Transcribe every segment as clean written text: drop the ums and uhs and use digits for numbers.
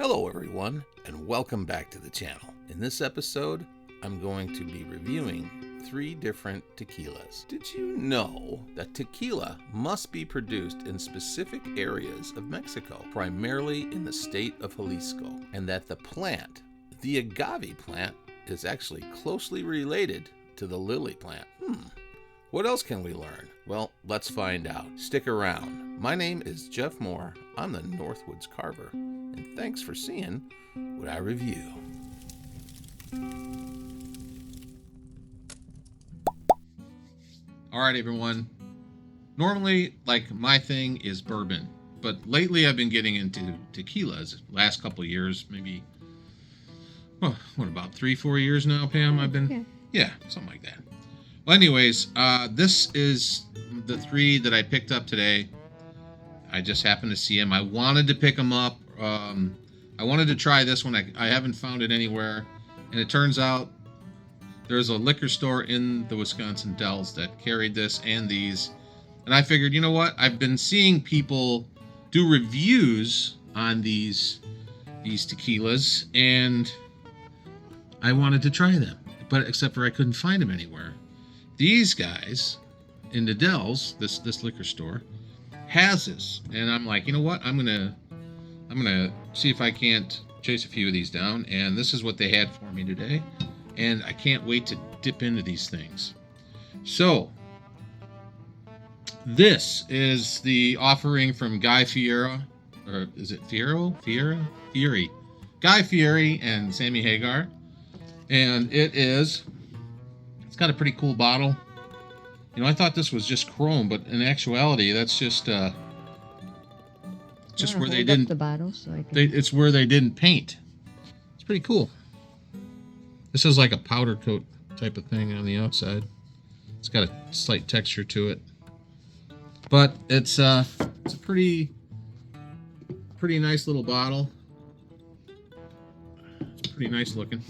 Hello everyone, and welcome back to the channel. In this episode, I'm going to be reviewing 3 different tequilas. Did you know that tequila must be produced in specific areas of Mexico, primarily in the state of Jalisco, and that the plant, the agave plant, is actually closely related to the lily plant? What else can we learn? Well, let's find out. Stick around. My name is Jeff Mohr. I'm the Northwoods Carver, and thanks for seeing what I review. All right, everyone. Normally, my thing is bourbon, but lately I've been getting into tequilas. Last couple of years, maybe, about 3-4 years now, Pam? I've been, yeah, something like that. Well, anyways, this is the 3 that I picked up today. I just happened to see them. I wanted to pick them up. I wanted to try this one. I haven't found it anywhere, and it turns out there's a liquor store in the Wisconsin Dells that carried this and these. And I figured, you know what? I've been seeing people do reviews on these tequilas, and I wanted to try them. But except for I couldn't find them anywhere. These guys in the Dells, this liquor store, has this. And I'm like, you know what? I'm gonna see if I can't chase a few of these down. And this is what they had for me today. And I can't wait to dip into these things. So, this is the offering from Guy Fieri, or is it Fieri? Guy Fieri and Sammy Hagar. And it's got a pretty cool bottle. You know, I thought this was just chrome, but in actuality, that's just where they didn't. The bottle so I can... it's where they didn't paint. It's pretty cool. This is like a powder coat type of thing on the outside. It's got a slight texture to it, but it's a pretty nice little bottle. It's pretty nice looking.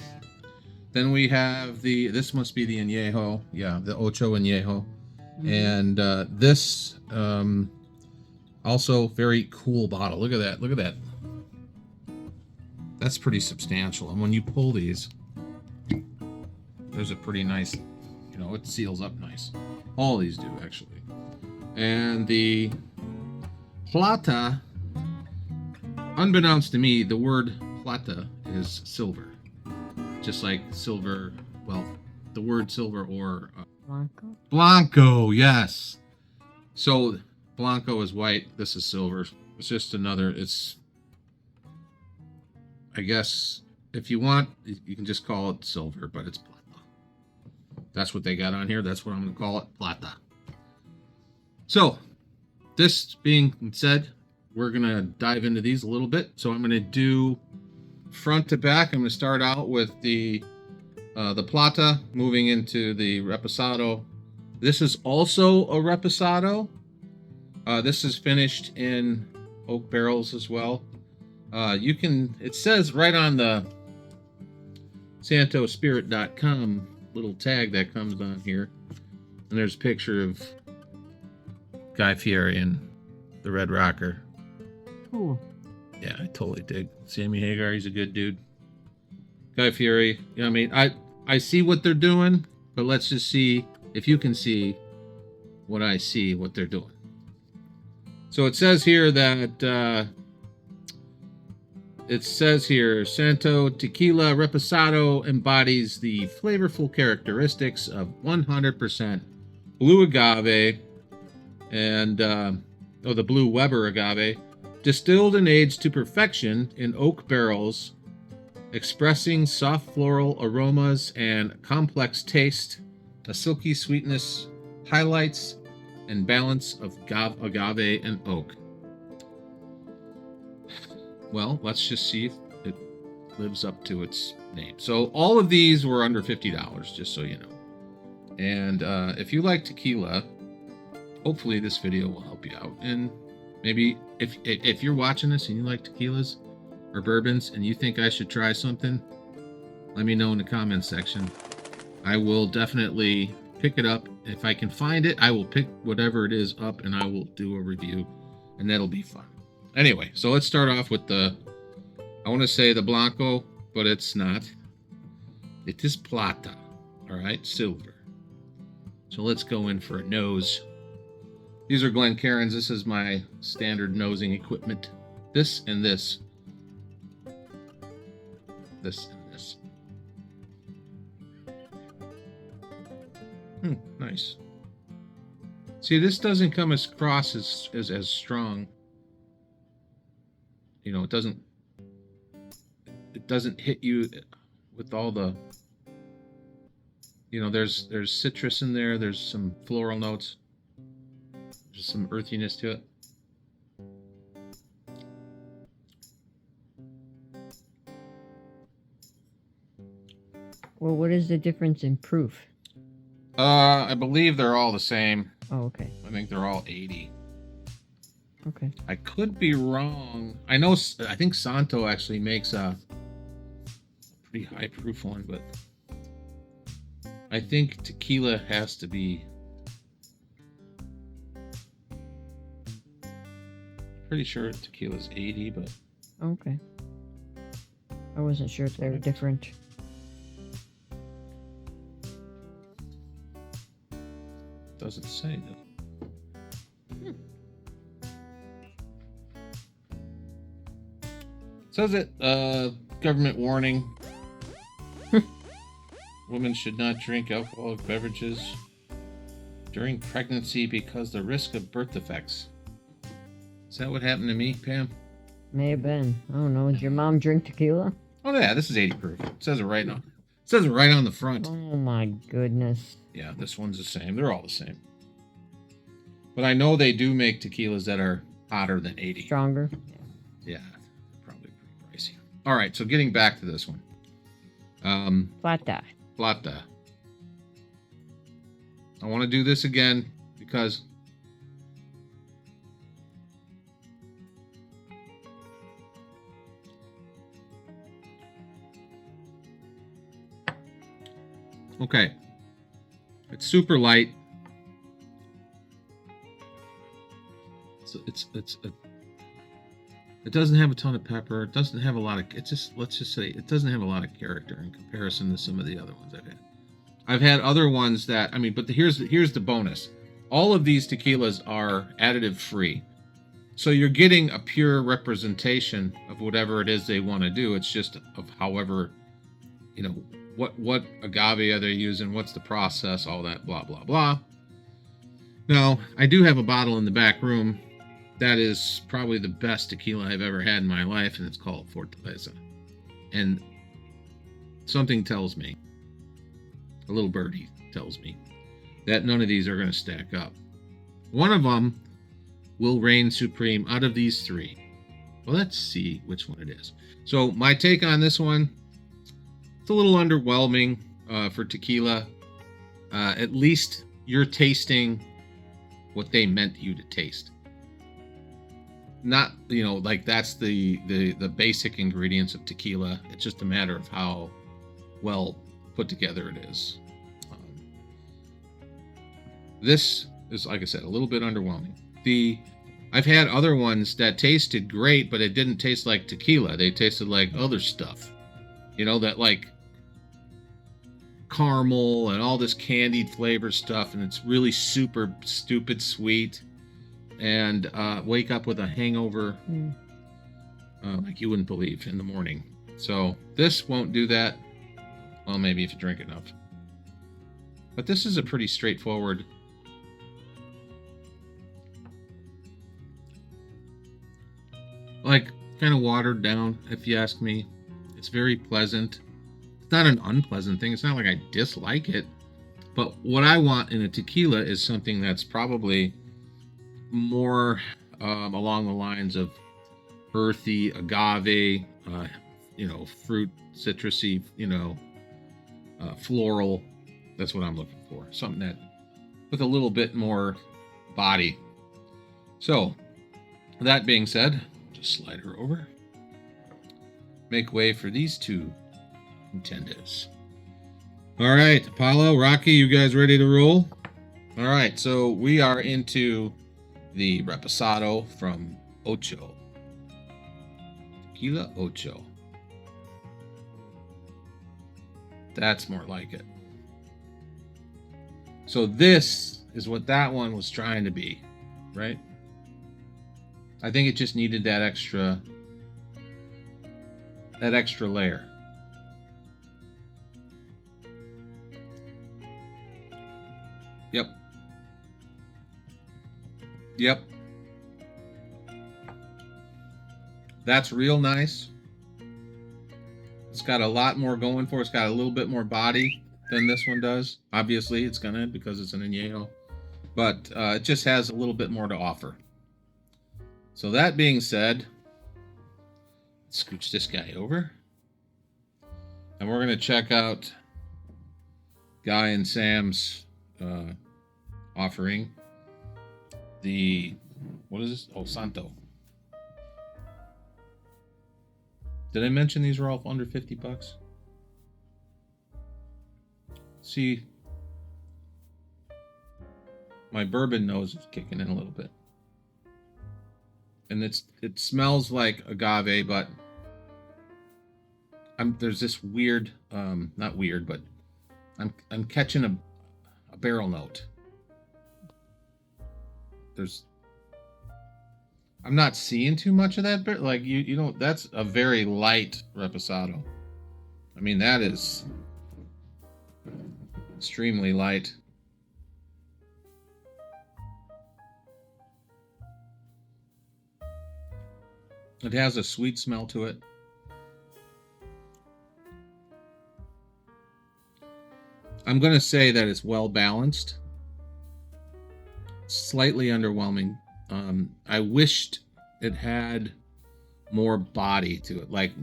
Then we have this must be the Añejo. Yeah, the Ocho Añejo. And this also very cool bottle. Look at that. Look at that. That's pretty substantial. And when you pull these, there's a pretty nice, it seals up nice. All these do, actually. And the Plata, unbeknownst to me, the word Plata is silver. Just like silver, well, the word silver or... Blanco, yes. So, Blanco is white, this is silver. It's just another, I guess, if you want, you can just call it silver, but it's Plata. That's what they got on here. That's what I'm going to call it, Plata. So, this being said, we're going to dive into these a little bit. So, I'm going to do... front to back. I'm going to start out with the Plata, moving into the Reposado. This is also a Reposado. This is finished in oak barrels as well. It says right on the santospirit.com little tag that comes on here, and there's a picture of Guy Fieri and the Red Rocker. Cool. Yeah, I totally dig Sammy Hagar. He's a good dude. Guy Fieri. I mean, I see what they're doing, but let's just see if you can see what I see, what they're doing. So it says here that Santo Tequila Reposado embodies the flavorful characteristics of 100% blue agave and the blue Weber agave, distilled and aged to perfection in oak barrels, expressing soft floral aromas and complex taste. A silky sweetness highlights and balance of agave and oak. Well, let's just see if it lives up to its name. So all of these were under $50, just so you know. And if you like tequila, hopefully this video will help you out. And maybe if you're watching this and you like tequilas or bourbons and you think I should try something, let me know in the comments section. I will definitely pick it up. If I can find it, I will pick whatever it is up and I will do a review, and that'll be fun. Anyway, so let's start off with the I want to say the Blanco, but it's not. It is Plata. All right, silver. So let's go in for a nose. These are Glencairns. This is my standard nosing equipment. This and this. This and this. Nice. See, this doesn't come across as strong. You know, it doesn't hit you with all the, you know, there's citrus in there, there's some floral notes, there's some earthiness to it. Well, what is the difference in proof? I believe they're all the same. Oh, okay. I think they're all 80. Okay. I could be wrong. I think Santo actually makes a pretty high proof one, but I think Tequila has to be pretty sure Tequila's 80, but Okay. I wasn't sure if they were different. doesn't say that. Says it, government warning. Women should not drink alcoholic beverages during pregnancy because the risk of birth defects. Is that what happened to me, Pam? May have been. I don't know. Did your mom drink tequila? Oh yeah, this is 80 proof. It says it right now. It says it right on the front. Oh my goodness. Yeah, this one's the same. They're all the same. But I know they do make tequilas that are hotter than 80. Stronger? Yeah, probably pretty pricey. All right, so getting back to this one. Plata. Plata. I want to do this again because okay. It's super light. It doesn't have a ton of pepper. It doesn't have a lot of. Let's just say it doesn't have a lot of character in comparison to some of the other ones I've had. I've had other ones that but here's the bonus. All of these tequilas are additive free, so you're getting a pure representation of whatever it is they want to do. It's just of however, what agave are they using, what's the process, all that blah blah blah. Now I do have a bottle in the back room. That is probably the best tequila I've ever had in my life, and it's called Fortaleza. And something tells me, a little birdie tells me, that none of these are going to stack up. One of them will reign supreme out of these three. Well, let's see which one it is. So my take on this one, it's a little underwhelming for tequila. At least you're tasting what they meant you to taste. Not, like that's the basic ingredients of tequila. It's just a matter of how well put together it is. This is, like I said, a little bit underwhelming. I've had other ones that tasted great, but it didn't taste like tequila. They tasted like other stuff. That like caramel and all this candied flavor stuff, and it's really super stupid sweet. And wake up with a hangover like you wouldn't believe in the morning. So this won't do that. Well, maybe if you drink enough. But this is a pretty straightforward. Like, kind of watered down, if you ask me. It's very pleasant. It's not an unpleasant thing. It's not like I dislike it. But what I want in a tequila is something that's probably more along the lines of earthy, agave, fruit, citrusy, floral. That's what I'm looking for. Something that with a little bit more body. So, that being said, just slide her over. Make way for these two contenders. All right, Apollo, Rocky, you guys ready to roll? All right, so we are into the Reposado from Ocho. Tequila Ocho. That's more like it. So this is what that one was trying to be, right? I think it just needed that extra layer. Yep. Yep. That's real nice. It's got a lot more going for it. It's got a little bit more body than this one does. Obviously, it's gonna because it's an añejo. But it just has a little bit more to offer. So that being said, let's scooch this guy over. And we're gonna check out Guy and Sam's offering. The, what is this? Oh, Santo. Did I mention these were all under 50 bucks? See, my bourbon nose is kicking in a little bit. And it smells like agave, but there's this weird, not weird, but I'm catching a barrel note. I'm not seeing too much of that, but like you know, that's a very light Reposado. I mean, that is extremely light. It has a sweet smell to it. I'm going to say that it's well balanced. Slightly underwhelming. I wished it had more body to it, like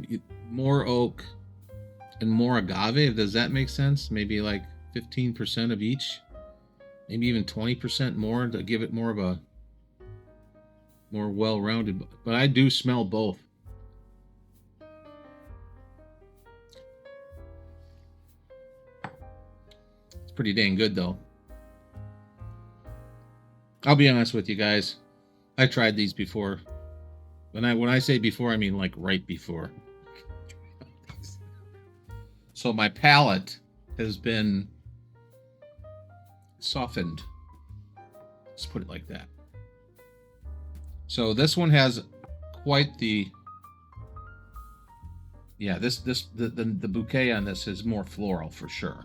more oak and more agave. Does that make sense? Maybe like 15% of each, maybe even 20% more to give it more of a more well-rounded. But I do smell both. It's pretty dang good though. I'll be honest with you guys. I tried these before. When I say before, I mean like right before. So my palate has been softened. Let's put it like that. So this one has quite the, yeah, the bouquet on this is more floral for sure.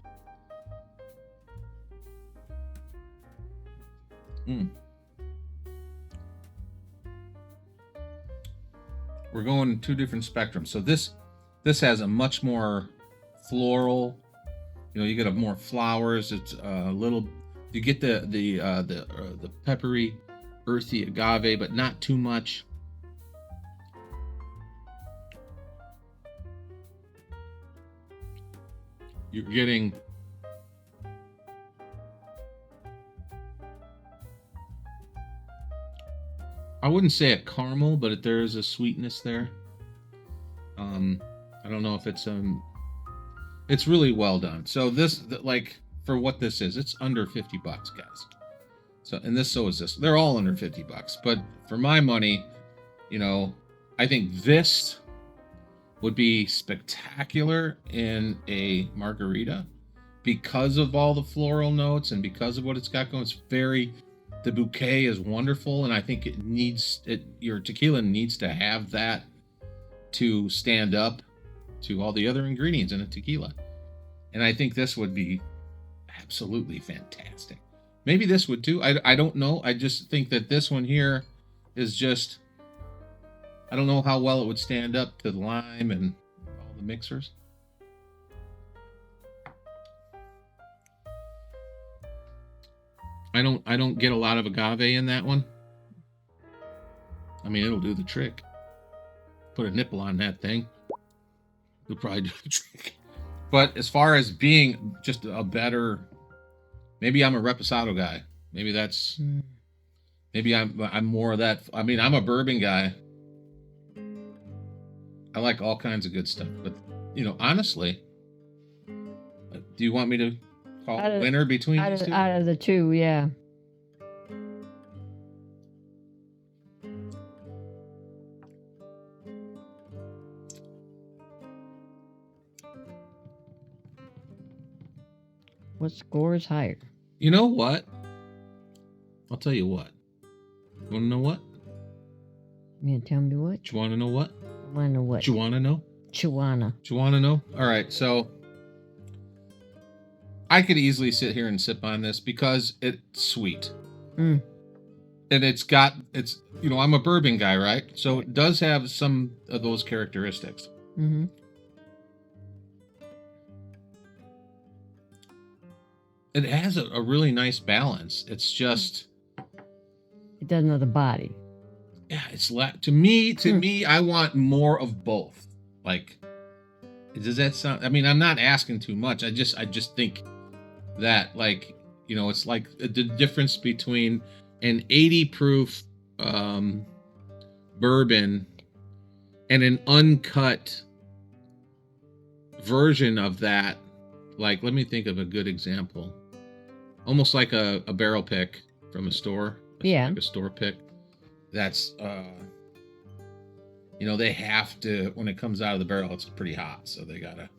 We're going two different spectrums. So this has a much more floral. You know, you get a more flowers. It's a little. You get the peppery, earthy agave, but not too much. You're getting. I wouldn't say a caramel, but there is a sweetness there. I don't know if it's really well done. So this, like, for what this is, it's under 50 bucks, guys. So, and so is this. They're all under 50 bucks. But for my money, you know, I think this would be spectacular in a margarita because of all the floral notes and because of what it's got going. It's the bouquet is wonderful, and I think your tequila needs to have that to stand up to all the other ingredients in a tequila. And I think this would be absolutely fantastic. Maybe this would too. I don't know. I just think that this one here is just, I don't know how well it would stand up to the lime and all the mixers. I don't get a lot of agave in that one. I mean, it'll do the trick. Put a nipple on that thing. It'll probably do the trick. But as far as being just a better, maybe I'm a Reposado guy. Maybe that's, maybe I'm more of that. I mean, I'm a bourbon guy. I like all kinds of good stuff. But, you know, honestly, do you want me to call a winner between these two? Out of the two, yeah. What score is higher? You know what? I'll tell you what. You want to know what? You gonna tell me what? Do you want to know what? I wanna know what? Do you want to know? Chihuahua. Do you want to know? All right, so I could easily sit here and sip on this because it's sweet. Mm. And it's, I'm a bourbon guy, right? So it does have some of those characteristics. Mm-hmm. It has a really nice balance. It's just... It doesn't have the body. Yeah, it's to me, I want more of both. Like, does that sound... I mean, I'm not asking too much. I just think that, like, it's like the difference between an 80 proof bourbon and an uncut version of that. Like, let me think of a good example. Almost like a barrel pick from a store. Yeah. Like a store pick. That's, they have to, when it comes out of the barrel, it's pretty hot. So they gotta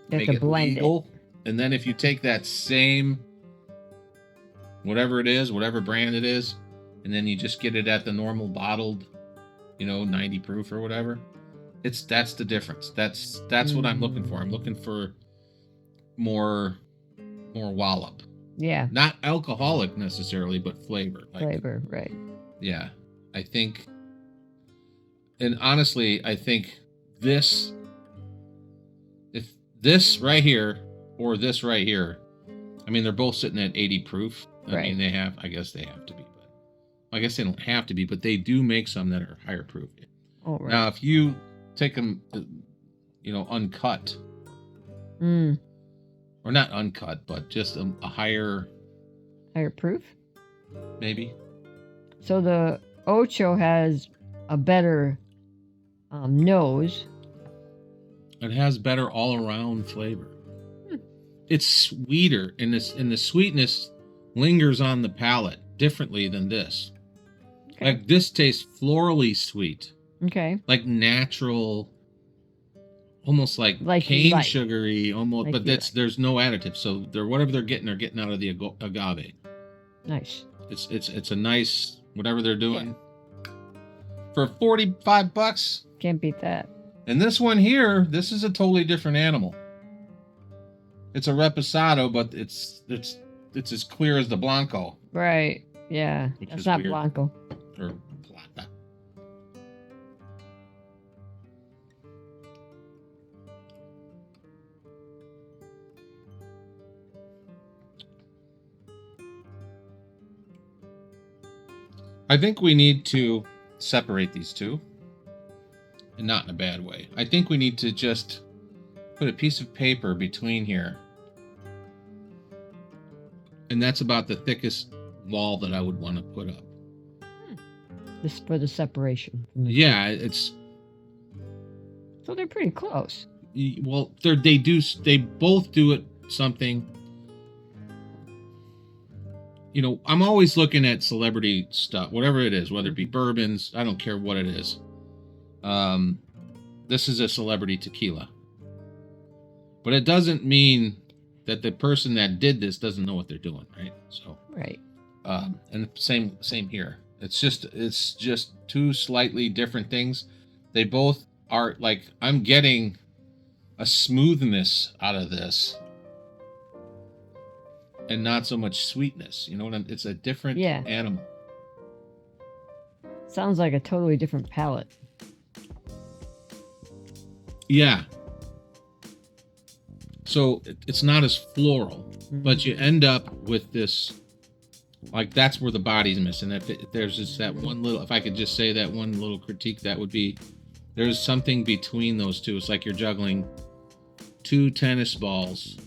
make it legal. And then if you take that same, whatever it is, whatever brand it is, and then you just get it at the normal bottled, 90 proof or whatever, that's the difference. That's what I'm looking for. I'm looking for more wallop. Yeah. Not alcoholic necessarily, but flavor. Flavor, right. Yeah. I think, and honestly, I think if this right here or this right here, I mean, they're both sitting at 80 proof. I mean, I guess they have to be, but I guess they don't have to be, but they do make some that are higher proof. Oh, right. Now, if you take them, uncut, or not uncut, but just a higher proof, maybe. So the Ocho has a better nose. It has better all-around flavor. It's sweeter, and the sweetness lingers on the palate differently than this. Okay. Like, this tastes florally sweet. Okay. Like natural, almost like cane sugary, almost, but there's no additive. So whatever they're getting out of the agave. Nice. It's a nice whatever they're doing. Yeah. For $45. Can't beat that. And this one here, this is a totally different animal. It's a Reposado, but it's as clear as the Blanco. Right. Yeah. That's not weird. Blanco. Or Plata. I think we need to separate these two. And not in a bad way. I think we need to just put a piece of paper between here. And that's about the thickest wall that I would want to put up. This for the separation. Yeah, it's... So they're pretty close. Well, they both do it something. I'm always looking at celebrity stuff, whatever it is, whether it be bourbons, I don't care what it is. This is a celebrity tequila. But it doesn't mean that the person that did this doesn't know what they're doing, right? So right. And same here. It's just two slightly different things. They both are like, I'm getting a smoothness out of this and not so much sweetness. It's a different animal. Sounds like a totally different palate. Yeah. So it's not as floral, but you end up with this, like, that's where the body's missing. If there's just that one little, if I could just say that one little critique, that would be, there's something between those two. It's like you're juggling two tennis balls.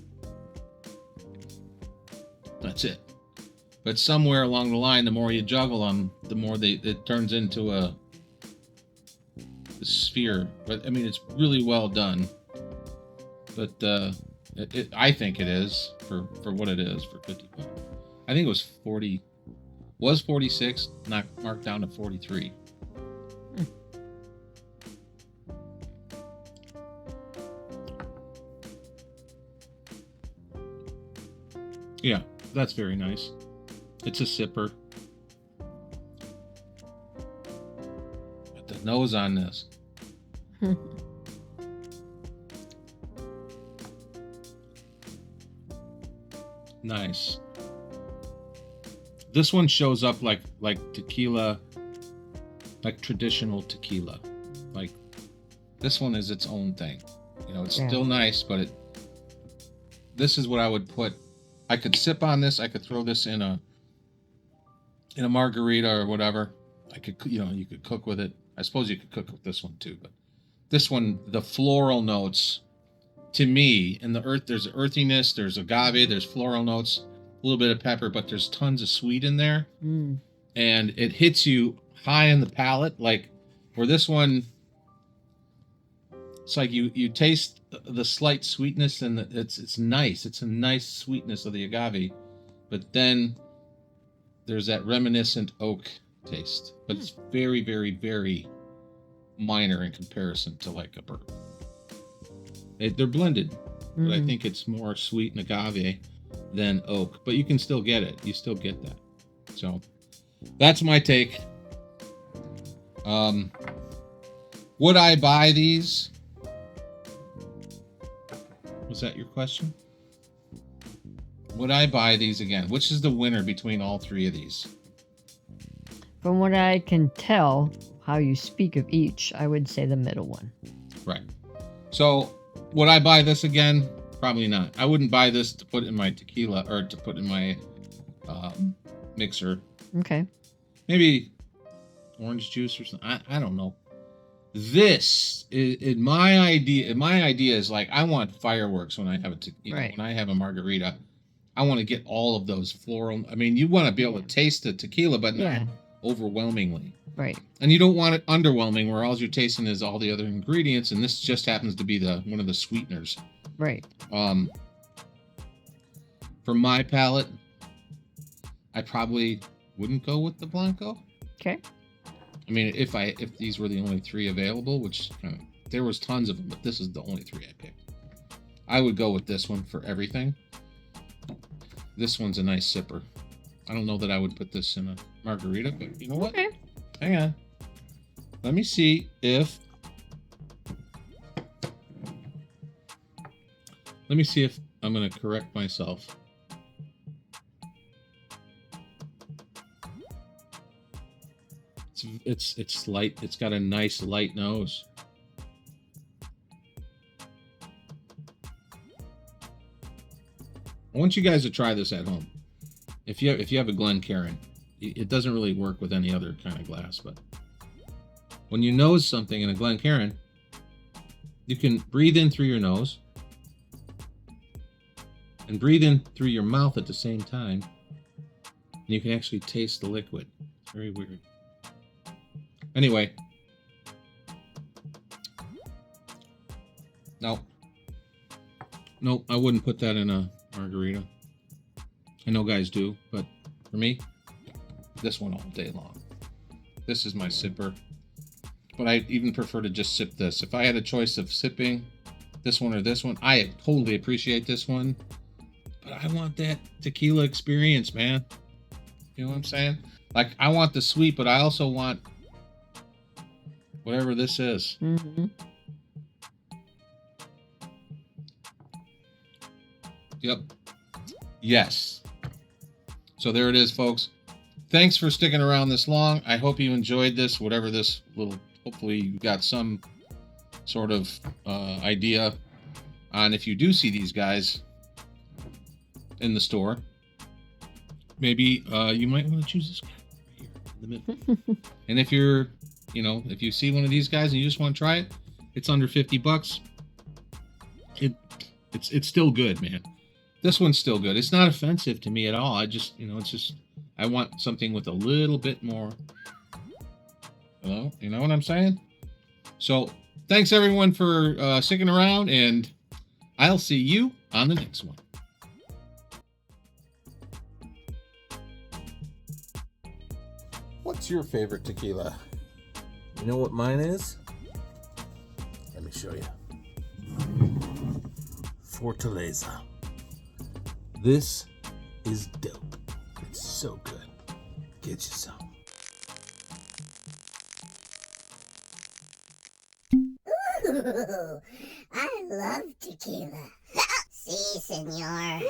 That's it. But somewhere along the line, the more you juggle them, the more it turns into a sphere. But I mean, it's really well done. But I think it is for what it is for $50. I think it was 46, marked down to 43. Yeah, that's very nice. It's a sipper. Put the nose on this. Nice. This one shows up like tequila, like traditional tequila. Like this one is its own thing. You know, it's still nice, but this is what I would put. I could sip on this. I could throw this in a margarita or whatever. I could, you could cook with it. I suppose you could cook with this one too, but this one, the floral notes to me, and there's earthiness, there's agave, there's floral notes, a little bit of pepper, but there's tons of sweet in there. And it hits you high in the palate, like where this one, it's like you taste the slight sweetness, and it's nice. It's a nice sweetness of the agave, but then there's that reminiscent oak taste, but it's very, very, very minor in comparison to like a bourbon. They're blended, but I think it's more sweet and agave than oak, but you can still get it. You still get that. So that's my take. Would I buy these? Was that your question? Would I buy these again? Which is the winner between all three of these? From what I can tell, how you speak of each, I would say the middle one. Right. So, would I buy this again? Probably not. I wouldn't buy this to put in my tequila or to put in my mixer. Okay. Maybe orange juice or something. I don't know. This is my idea. My idea is like I want fireworks when I have when I have a margarita. I want to get all of those floral. I mean, you want to be able to taste the tequila, but not overwhelmingly. Right. And you don't want it underwhelming where all you're tasting is all the other ingredients, and this just happens to be one of the sweeteners. Right. For my palate, I probably wouldn't go with the Blanco. Okay. I mean, if these were the only three available, which there was tons of them, but this is the only three I picked. I would go with this one for everything. This one's a nice sipper. I don't know that I would put this in a margarita, but you know what? Okay. Hang on. Let me see if I'm going to correct myself. It's light. It's got a nice light nose. I want you guys to try this at home. If you have a Glencairn, it doesn't really work with any other kind of glass, but when you nose something in a Glencairn, you can breathe in through your nose and breathe in through your mouth at the same time, and you can actually taste the liquid. It's very weird. Anyway, nope, I wouldn't put that in a margarita. I know guys do, but for me, this one all day long. This is my sipper. But I even prefer to just sip this. If I had a choice of sipping this one or this one, I totally appreciate this one. But I want that tequila experience, man. You know what I'm saying? Like, I want the sweet, but I also want whatever this is. Mm-hmm. Yep. Yes. So there it is, folks. Thanks for sticking around this long. I hope you enjoyed this, whatever this little, hopefully you got some sort of idea on if you do see these guys in the store. Maybe you might want to choose this guy right here in the middle. And if you're, if you see one of these guys and you just want to try it, it's under $50. It's still good, man. This one's still good. It's not offensive to me at all. I just, it's just, I want something with a little bit more. Hello? You know what I'm saying? So, thanks everyone for sticking around, and I'll see you on the next one. What's your favorite tequila? You know what mine is? Let me show you. Fortaleza. This is dope. It's so good. Get you some. Ooh, I love tequila. Si, senor.